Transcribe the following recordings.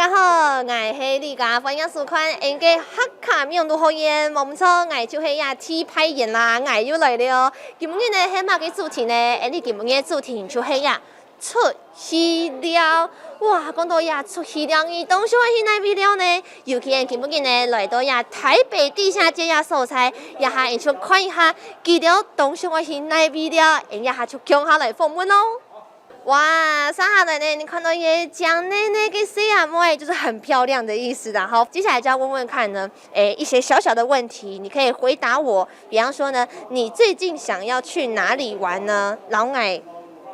家好，我是你家欢迎收看我嘅客家民族方言。冇错，我就是呀 T 派人啦，我又来了。今日呢，系嘛嘅主题呢？你今日嘅主题就是呀出戏了。哇，讲到呀出戏了，你当时我是哪位了呢？尤其今日呢来到呀台北地下街呀所在，也下一出看一下，记得当时我是哪位了，也下出强下来访问哦。哇，上下来呢，你看到也江内那个 C M Y 就是很漂亮的意思的。好，接下来就要问问看呢，一些小小的问题，你可以回答我。比方说呢，你最近想要去哪里玩呢？老矮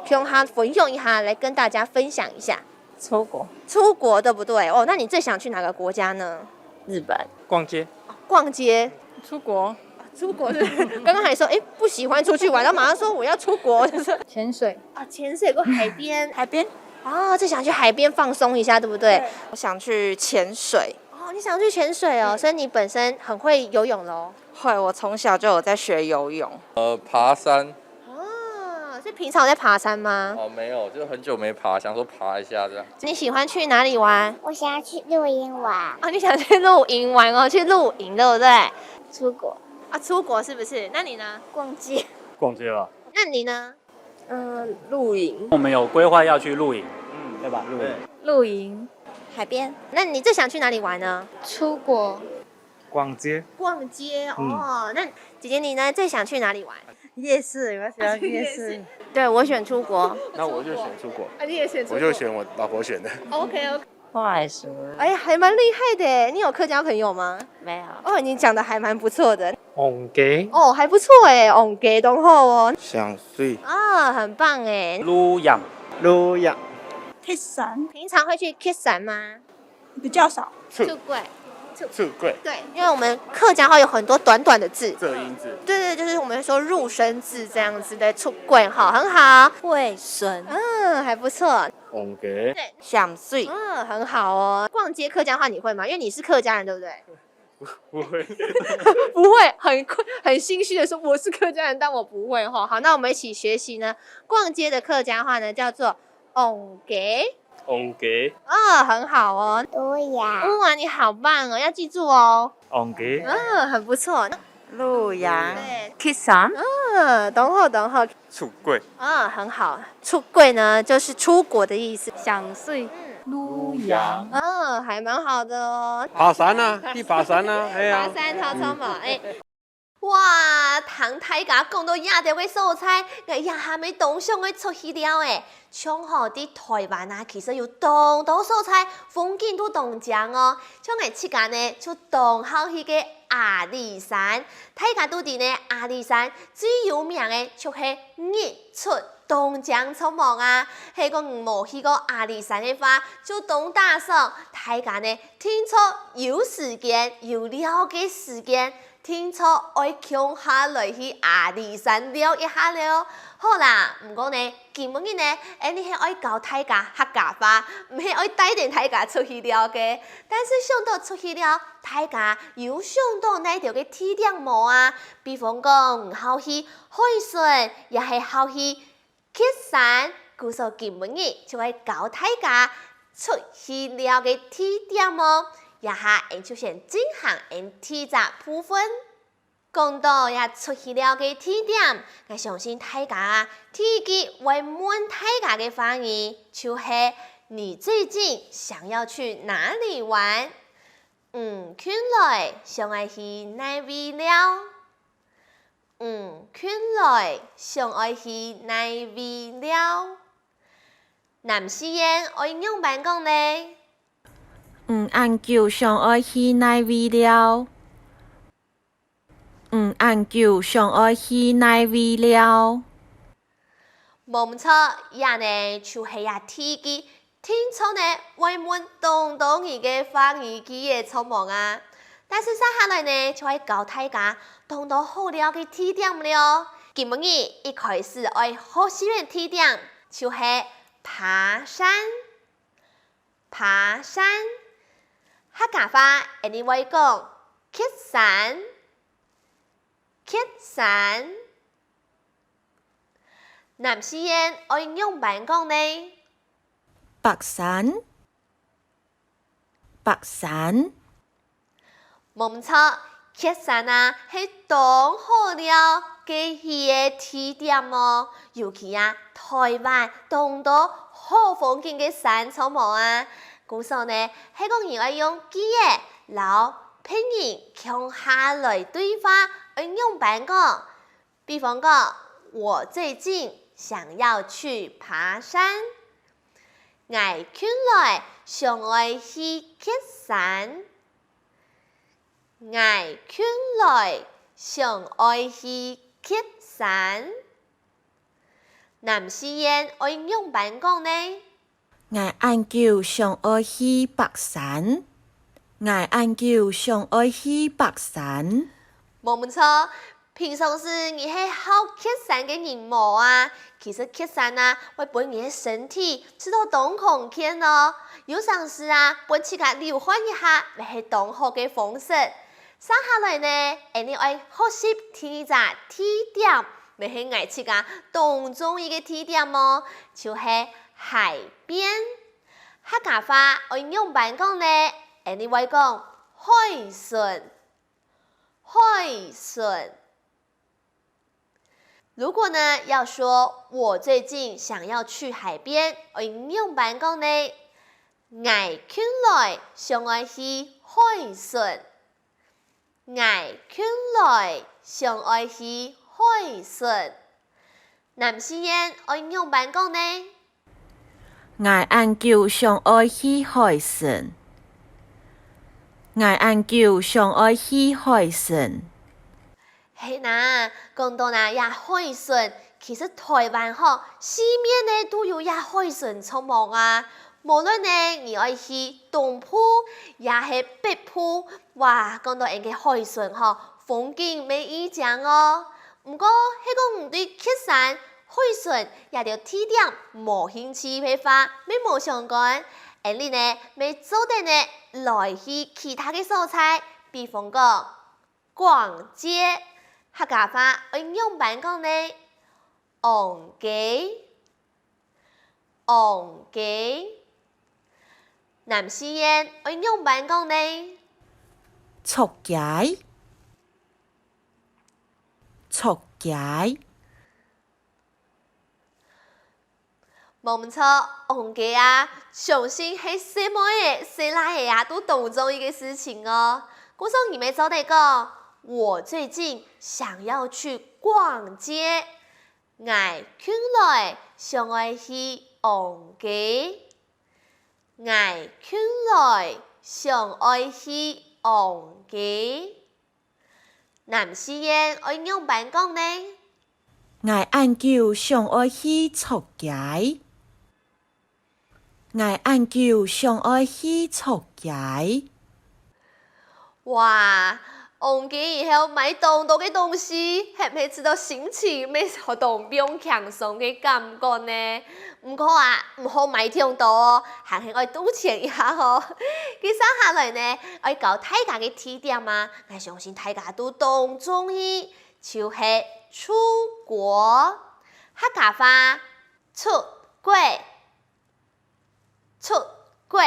用它分享一下，来跟大家分享一下。出国，出国对不对？哦，那你最想去哪个国家呢？日本，逛街，逛街。出国，出国是刚刚还说不喜欢出去玩，然后马上说我要出国，就是潜水，啊潜水过海边。海边，哦，就想去海边放松一下，对不对？我想去潜水。哦，你想去潜水哦，所以你本身很会游泳喽。会，我从小就有在学游泳。爬山。哦，是平常有在爬山吗？哦，没有，就很久没爬，想说爬一下这样。你喜欢去哪里玩？我想要去露营玩，哦，你想去露营玩哦，去露营对不对？出国啊，出国是不是？那你呢？逛街。逛街吧。那你呢？露营，我们有规划要去露营，对吧？露营。露营，海边，那你最想去哪里玩呢？出国，逛街。逛街哦。那姐姐你呢？最想去哪里玩？夜市，我喜欢夜市。对我选出国。那我就选出国，啊，你也选出国？我就选我老婆选的。OK OK。外食，哎，还蛮厉害的。你有客家朋友吗？没有，哦，你讲的还蛮不错的。逛街。哦，还不错哎，哦，给东后哦。想睡。啊，很棒哎。露营。露营。 kiss 伞平常会去 kiss 伞吗？比较少，出柜。出柜。对，因为我们客家话有很多短短的字。这音字。对对，就是我们说入声字这样子的出柜，好，很好。卫生，还不错。逛街。对，想睡。很好哦。逛街客家话你会吗？因为你是客家人，对不对？不会。不会，很心虚的说我是客家人，但我不会哈。好，那我们一起学习呢。逛街的客家话呢叫做逛街。逛街。很好哦。对呀，哇，你好棒哦，要记住哦。逛街。很不错。露营。对。 kiss 伞。等会等会。出柜。很好。出柜呢就是出国的意思。想睡，露营。还蛮好的哦。爬山啊，去爬山啊，哎爬山超超嘛，哇，唐太家讲到亚条嘅素菜，我也还没当上嘅出去了诶。像吼啲台湾啊，其實有當多素菜，風景都當正哦。像我設間呢，就當好去嘅阿里山，大家都知呢，阿里山最有名嘅就是日出東江出沒啊。係講冇去過阿里山嘅話，就當打算大家呢，聽錯有時間有了嘅時間。聽錯愛強下來去阿里山撩一下了。好啦，唔過呢，基本嘅呢，你係愛教大家客家話，唔係愛帶定大家出去了嘅。但是想到出去了，大家有想到哪條嘅地點冇啊？比方講，好去海水，也係好去kiss山，故所基本嘅就係教大家出去了嘅地點哦。也下就先進行第一部分，講到也出去了嘅地點，我相信大家第一句會問大家嘅話語，就是你最近想要去哪裡玩？看來想愛去哪位了？看來想愛去哪位了？男士人愛用辦講呢？按舊上愛去哪位了？按舊上愛去哪位了？冇錯，也呢就是也提及聽錯呢，為滿當當而嘅話語機嘅錯誤啊。但是接下來呢，就係教大家當到好了嘅地點了。今日一開始愛學習嘅地點就是爬山，爬山。客家話，你會講kiss山，kiss山。男士人愛用辦講呢？白山，白山。冇错，雪山啊，是当好了嘅鱼嘅地点哦。尤其啊，台湾当多好风景嘅山草木啊，故所呢，係讲人爱用记嘅老拼音向下来对话，应用版讲。比方讲，我最近想要去爬山，我近来想爱去雪山。我近来想爱去雪山，男士烟爱用版讲呢？我晏晝想愛去白山。我晏晝想愛去白山。冇錯，平常時你係好雪山嘅人無啊？其實雪山啊，會幫你嘅身體受到當空氣咯。有陣時啊，幫自家流汗一下，咪係當好嘅方式。接下來呢，你愛學習聽一個地點，咪係愛自家當中一個地點哦，就係海邊。客家話愛用版講呢，你會講海順，海順。如果呢要說我最近想要去海邊，愛用版講呢，我近來想愛去海順。我近來想愛去海順，男士煙愛用版講呢？我晏晝想愛去海順。我晏晝想愛去海順。係呐，講到呐呀海順，其實台灣嗬四面呢都有呀海順草木啊。無論呢，你愛去東埔，也係北埔，哇！講到人嘅海順嗬，風景美異象哦。唔過，係講唔對雪山、海順也條地點無興趣嘅話，咪無相關。你呢，咪做得呢來去其他嘅所在，比方講逛街，客家話應用版講呢，昂街，昂街。男士煙應用版講呢？出街，出街。冇錯，昂街啊，相信係什麼嘢、誰來嘅啊，都當中一個事情哦。故說你咪做得講，我最近想要去逛街，我近來想愛去昂街。我近來想愛去昂街，男士煙愛用版講呢？我晏晝想愛去出街。我晏晝想愛去出街。哇！昂街以後買當到嘅東西，係咪知道心情咪好當變輕鬆嘅感覺呢？唔過啊，唔好買太多哦，行係愛賭錢一下哦。佢接下來呢，愛搞大家嘅地點啊，我相信大家都當中意，就係出國。客家話出國，出國。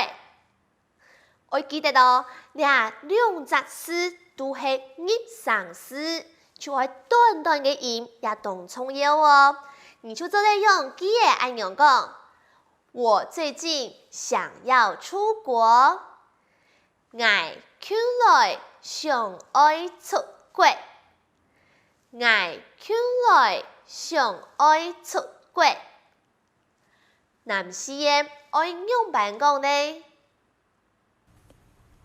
我記得到，兩隻字都係日常詞，就係短短嘅音也當重要哦。你就做咧用記嘅按樣講，我最近想要出國，我近來想愛出國，我近來想愛出國。男士嘅愛用版講呢？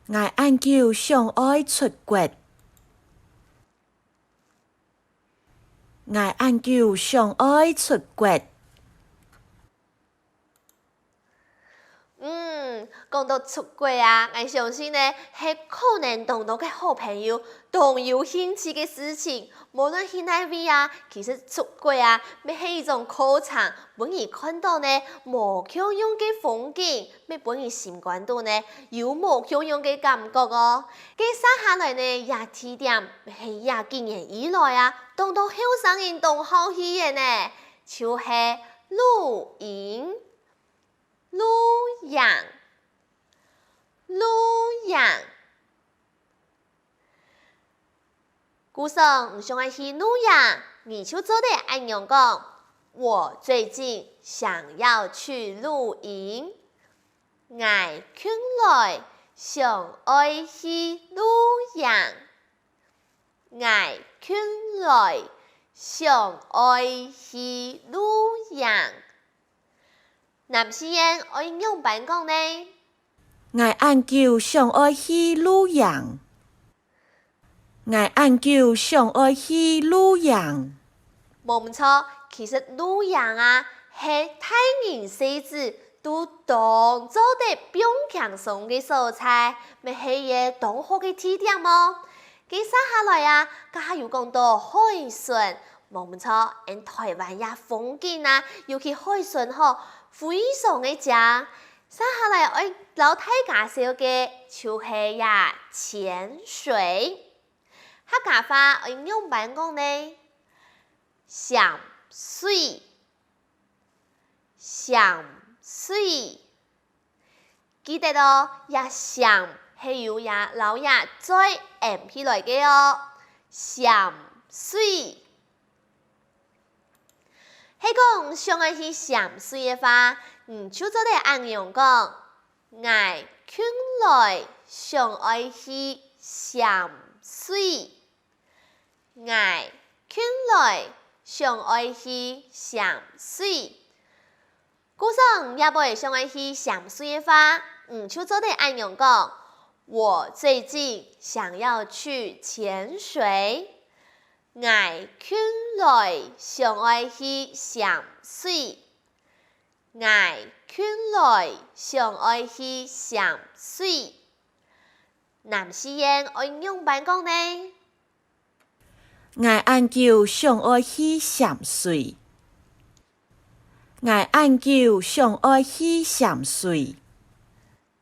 我晏晝想愛出國。我晏晝想愛出國。講到出國啊，我相信呢係可能當到嘅好朋友都有興趣嘅事情。無論去哪位啊，其實出國啊，咪係一種考場，本而看到呢無相樣嘅風景，咪本而心感到呢有無相樣嘅感覺哦。佢接下來呢也地點係也經驗以來啊，當到後生人都好喜嘅呢，就係露營、露營。路阳。古上唔想爱去路阳，你就做得按样讲。我最近想要去露营，我近来想爱去露营，我近来想爱去露营。男士人爱用办讲呢？我晏晝想愛去露營。我晏晝想愛去露營。冇唔錯，其實露營啊，係大人細子都當做得比較輕鬆嘅素材，咪係嘢當好嘅地點麼？佢生下來啊，加有講到海順，冇唔錯，喺台灣也風景啊，尤其海順嗬，非常嘅正。生下來我老大家少嘅就係呀潛水，客家話我用辦講呢？潛水，潛水，記得咯，也潛係有也老也再M起來嘅哦，潛水。係講想愛去潛水嘅話，就做得按樣講，我近來想愛去潛水，我近來想愛去潛水。古上也袂想愛去潛水嘅話，就做得按樣講，我最近想要去潛水。我近來想愛去潛水，我近來想愛去潛水。男士人愛用辦講呢？我晏晝想愛去潛水。我晏晝想愛去潛水。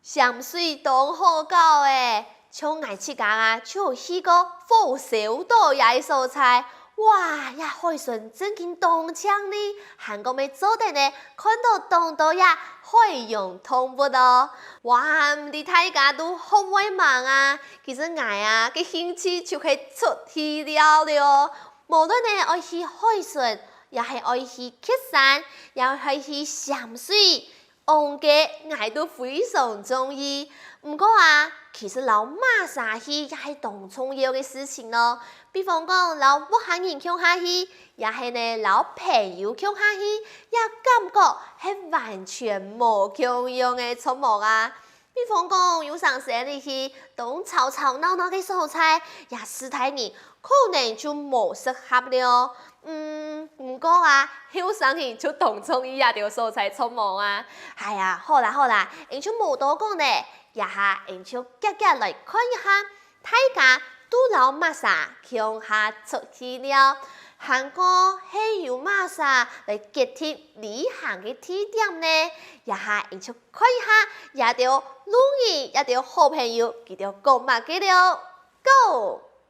潛水當好搞誒！像我自家啊，就去過火燒島也素材，哇呀，海順真經當槍呢，韓國咪做得呢，看到當到呀，海洋通不咯，哇，你大家都好威猛啊！其實我啊嘅興趣就係出去了了，無論呢愛去海順，也係愛去雪山，也係去潛水。我嘅我都非常中意，唔過啊，其實老馬沙去也係當重要嘅事情咯。比方講，老屋企人鄉下去，也係呢老朋友鄉下去，也感覺係完全冇共樣嘅錯誤啊。比方講，有上山入去，當吵吵鬧鬧嘅素材，也師太人可能就冇適合了。唔過啊，有上去就當中意也條素材錯誤啊。係啊，好啦，你就冇多講呢，也下你就夾夾來看一下，大家都老馬沙鄉下出去了。韓國係由馬沙來結貼旅行嘅地點呢，也下你就看一下，也條路人，也條好朋友，佢條講乜嘅了，Go！